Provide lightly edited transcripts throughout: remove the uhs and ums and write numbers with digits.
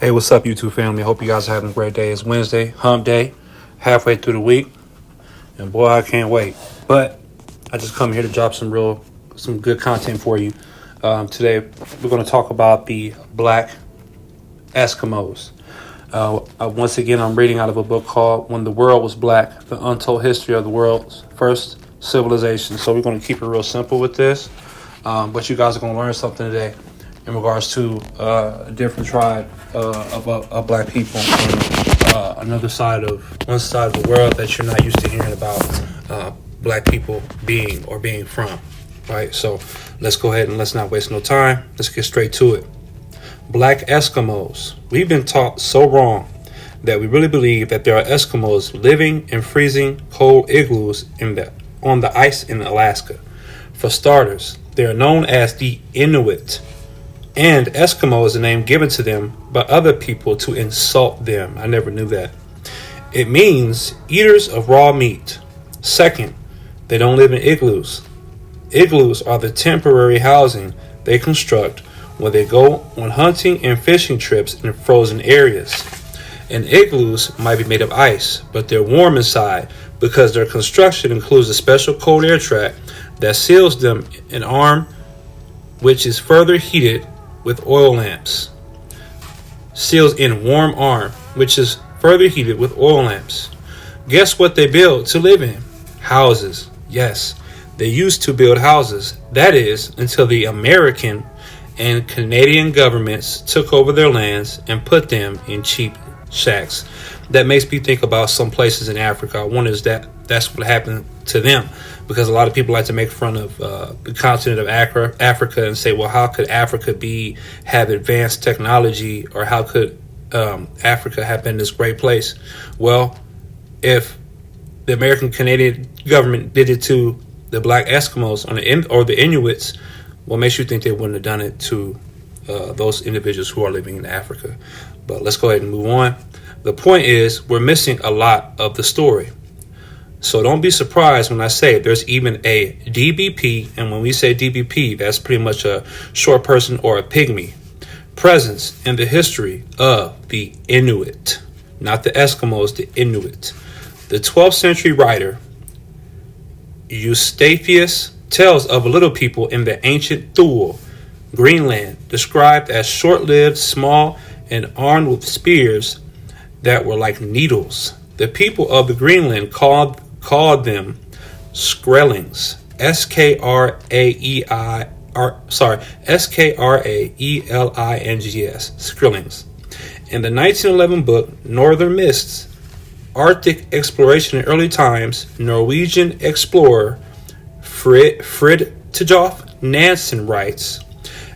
Hey, what's up, YouTube family? Hope you guys are having a great day. It's Wednesday, hump day, halfway through the week, and boy, I can't wait. But I just come here to drop some good content for you. Today, we're going to talk about the black Eskimos. Once again, I'm reading out of a book called When the World Was Black, The Untold History of the World's First Civilization. So we're going to keep it real simple with this, but you guys are going to learn something today in regards to a different tribe of black people on one side of the world that you're not used to hearing about black people being from, right? So let's go ahead and let's not waste no time. Let's get straight to it. Black Eskimos. We've been taught so wrong that we really believe that there are Eskimos living in freezing cold igloos on the ice in Alaska. For starters, they are known as the Inuit, and Eskimo is a name given to them by other people to insult them. I never knew that. It means eaters of raw meat. Second, they don't live in igloos. Igloos are the temporary housing they construct when they go on hunting and fishing trips in frozen areas. And igloos might be made of ice, but they're warm inside because their construction includes a special cold air tract that seals them in arm, which is further heated with oil lamps. Seals in warm arm, which is further heated with oil lamps. Guess what they build to live in? Houses. Yes, they used to build houses. That is, until the American and Canadian governments took over their lands and put them in cheap shacks. That makes me think about some places in Africa. I wonder if that's what happened to them, because a lot of people like to make fun of the continent of Africa and say, well, how could Africa have advanced technology, or how could Africa have been this great place? Well, if the American Canadian government did it to the black Eskimos or the Inuits, what makes you think they wouldn't have done it to those individuals who are living in Africa? But let's go ahead and move on. The point is, we're missing a lot of the story. So don't be surprised when I say there's even a DBP, and when we say DBP, that's pretty much a short person or a pygmy, presence in the history of the Inuit. Not the Eskimos, the Inuit. The 12th century writer Eustathius tells of a little people in the ancient Thule, Greenland, described as short-lived, small, and armed with spears that were like needles. The people of the Greenland called them Skrellings, Skraelings, Skrellings. In the 1911 book Northern Mists, Arctic Exploration in Early Times, Norwegian explorer Fridtjof Nansen writes,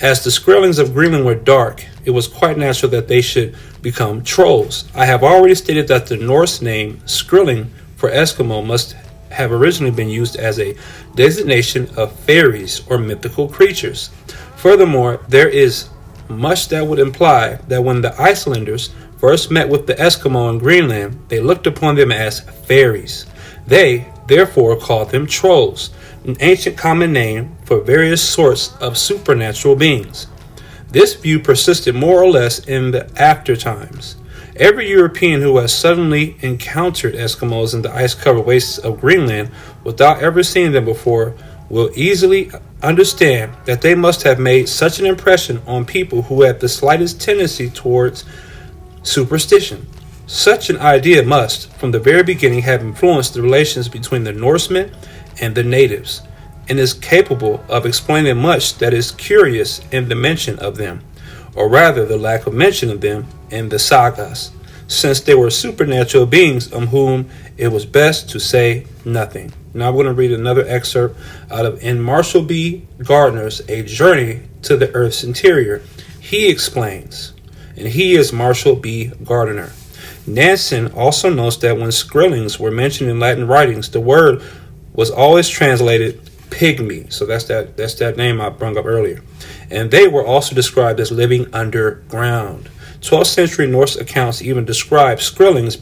as the Skrellings of Greenland were dark, it was quite natural that they should become trolls. I have already stated that the Norse name Skrelling for Eskimo must have originally been used as a designation of fairies or mythical creatures. Furthermore, there is much that would imply that when the Icelanders first met with the Eskimo in Greenland, they looked upon them as fairies. They, therefore, called them trolls, an ancient common name for various sorts of supernatural beings. This view persisted more or less in the after times. Every European who has suddenly encountered Eskimos in the ice-covered wastes of Greenland without ever seeing them before will easily understand that they must have made such an impression on people who had the slightest tendency towards superstition. Such an idea must, from the very beginning, have influenced the relations between the Norsemen and the natives, and is capable of explaining much that is curious in the mention of them, or rather the lack of mention of them in the sagas, since they were supernatural beings of whom it was best to say nothing. Now I'm going to read another excerpt out of in Marshall B. Gardner's A Journey to the Earth's Interior. He explains, and he is Marshall B. Gardner. Nansen also notes that when Skrellings were mentioned in Latin writings, the word was always translated pygmy. So that's that name I brought up earlier. And they were also described as living underground. 12th century Norse accounts even describe Skrellings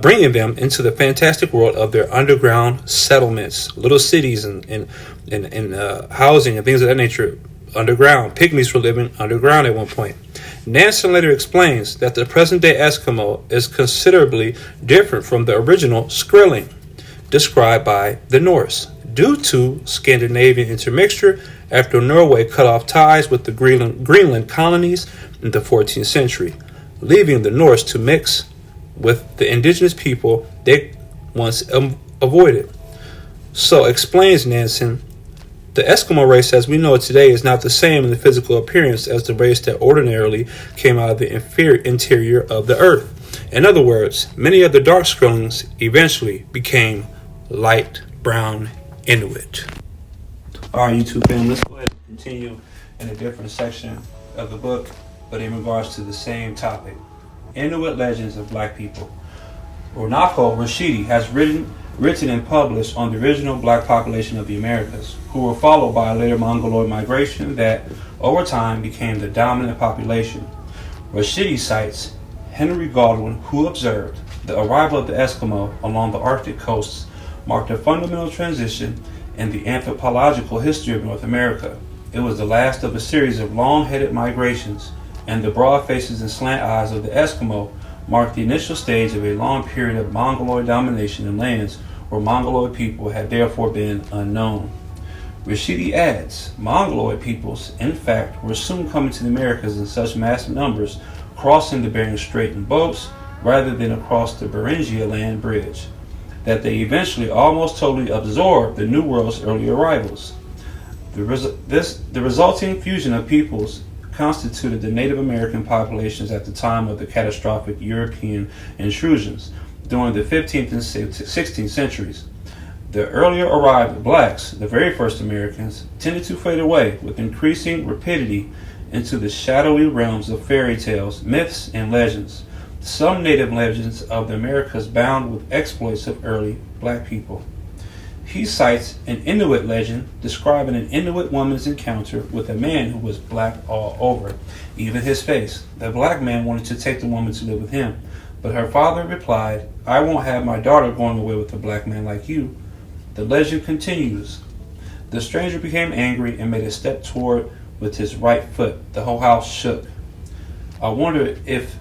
bringing them into the fantastic world of their underground settlements, little cities and housing and things of that nature underground. Pygmies were living underground at one point. Nansen later explains that the present-day Eskimo is considerably different from the original Skrilling, described by the Norse, due to Scandinavian intermixture after Norway cut off ties with the Greenland colonies in the 14th century, leaving the Norse to mix with the indigenous people they once avoided. So, explains Nansen, the Eskimo race as we know it today is not the same in the physical appearance as the race that ordinarily came out of the interior of the earth. In other words, many of the dark Skrillings eventually became light brown Inuit. Alright, YouTube fam, let's go ahead and continue in a different section of the book, but in regards to the same topic. Inuit legends of black people. Runako Rashidi has written and published on the original black population of the Americas, who were followed by a later Mongoloid migration that, over time, became the dominant population. Rashidi cites Henry Godwin, who observed the arrival of the Eskimo along the Arctic coasts marked a fundamental transition in the anthropological history of North America. It was the last of a series of long-headed migrations, and the broad faces and slant eyes of the Eskimo marked the initial stage of a long period of Mongoloid domination in lands where Mongoloid people had therefore been unknown. Rashidi adds, Mongoloid peoples, in fact, were soon coming to the Americas in such massive numbers, crossing the Bering Strait in boats rather than across the Beringia land bridge, that they eventually almost totally absorbed the New World's early arrivals. The resulting fusion of peoples constituted the Native American populations at the time of the catastrophic European intrusions during the 15th and 16th centuries. The earlier arrived blacks, the very first Americans, tended to fade away with increasing rapidity into the shadowy realms of fairy tales, myths, and legends. Some native legends of the Americas bound with exploits of early black people. He cites an Inuit legend describing an Inuit woman's encounter with a man who was black all over, even his face. The black man wanted to take the woman to live with him, but her father replied, I won't have my daughter going away with a black man like you. The legend continues. The stranger became angry and made a step toward with his right foot. The whole house shook. I wonder if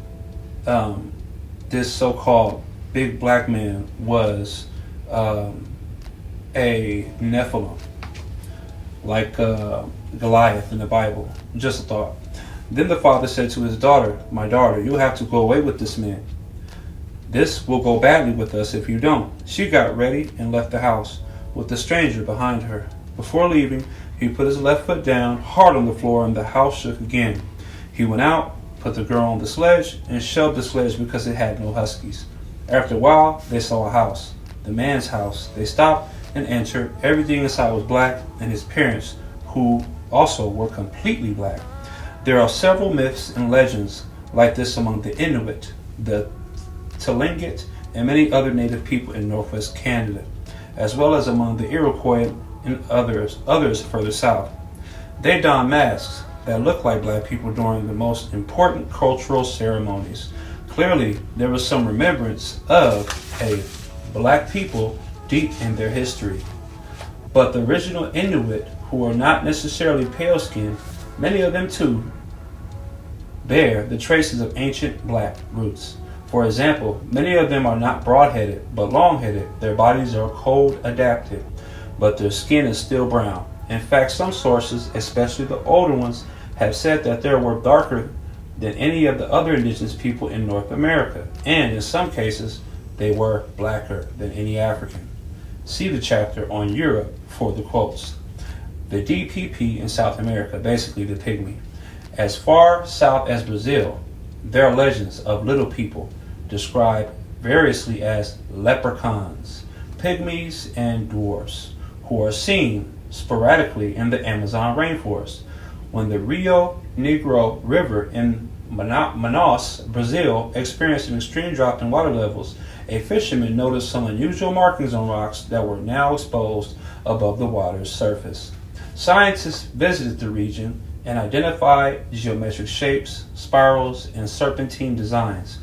this so-called big black man was a Nephilim, like Goliath in the Bible. Just a thought. Then the father said to his daughter, my daughter, you'll have to go away with this man. This will go badly with us if you don't. She got ready and left the house with the stranger behind her. Before leaving, he put his left foot down hard on the floor and the house shook again. He went out, put the girl on the sledge, and shoved the sledge because it had no huskies. After a while, they saw a house, the man's house. They stopped and entered. Everything inside was black, and his parents, who also were completely black. There are several myths and legends like this among the Inuit, the Tlingit, and many other native people in northwest Canada, as well as among the Iroquois and others further south. They don masks that look like black people during the most important cultural ceremonies. Clearly, there was some remembrance of a black people deep in their history. But the original Inuit, who are not necessarily pale-skinned, many of them too bear the traces of ancient black roots. For example, many of them are not broad-headed, but long-headed. Their bodies are cold-adapted, but their skin is still brown. In fact, some sources, especially the older ones, have said that they were darker than any of the other indigenous people in North America, and in some cases, they were blacker than any African. See the chapter on Europe for the quotes. The DPP in South America, basically the pygmy. As far south as Brazil, there are legends of little people described variously as leprechauns, pygmies, and dwarfs, who are seen sporadically in the Amazon rainforest. When the Rio Negro River in Manaus, Brazil, experienced an extreme drop in water levels, a fisherman noticed some unusual markings on rocks that were now exposed above the water's surface. Scientists visited the region and identified geometric shapes, spirals, and serpentine designs.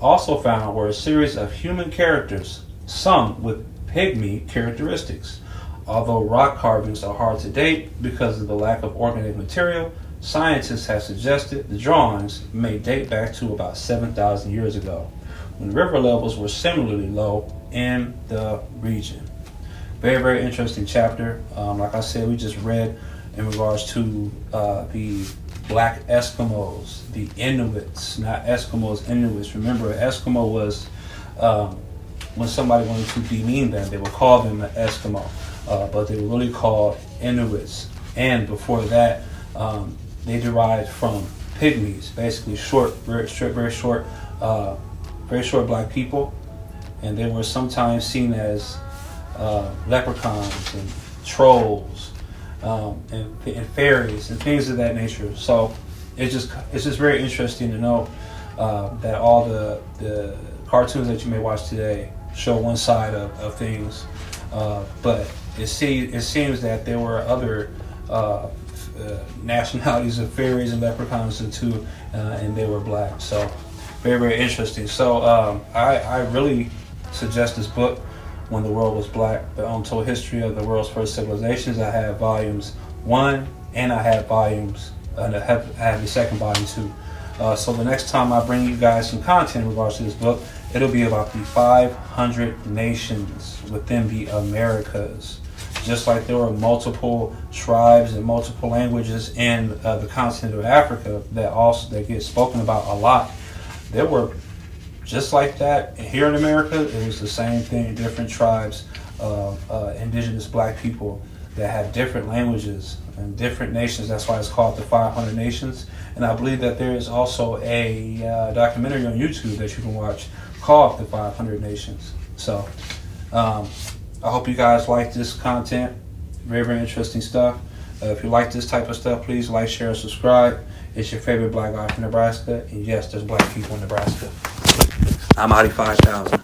Also found were a series of human characters, some with pygmy characteristics. Although rock carvings are hard to date because of the lack of organic material, Scientists have suggested the drawings may date back to about 7,000 years ago, when river levels were similarly low in the region. Very, very interesting chapter. Like I said, we just read in regards to the black Eskimos, the Inuits, not Eskimos, Inuits. Remember, Eskimo was when somebody wanted to demean them, they would call them an Eskimo, but they were really called Inuits. And before that, they derived from pygmies, basically short, very short black people, and they were sometimes seen as leprechauns and trolls and fairies and things of that nature. So it's just very interesting to know that all the cartoons that you may watch today show one side of things, but it seems that there were other nationalities of fairies and leprechauns too, and they were black. So very, very interesting. So I really suggest this book, When the World Was Black, The Untold History of the World's First Civilizations. I have volumes 1 and I have volumes, and I have the second volume too. So the next time I bring you guys some content in regards to this book, it'll be about the 500 nations within the Americas. Just like there were multiple tribes and multiple languages in the continent of Africa that get spoken about a lot, there were just like that here in America. It was the same thing. Different tribes of indigenous black people that have different languages and different nations. That's why it's called the 500 Nations. And I believe that there is also a documentary on YouTube that you can watch called the 500 Nations. So I hope you guys like this content. Very, very interesting stuff. If you like this type of stuff, please like, share, and subscribe. It's your favorite black guy from Nebraska. And yes, there's black people in Nebraska. I'm Adi 5000.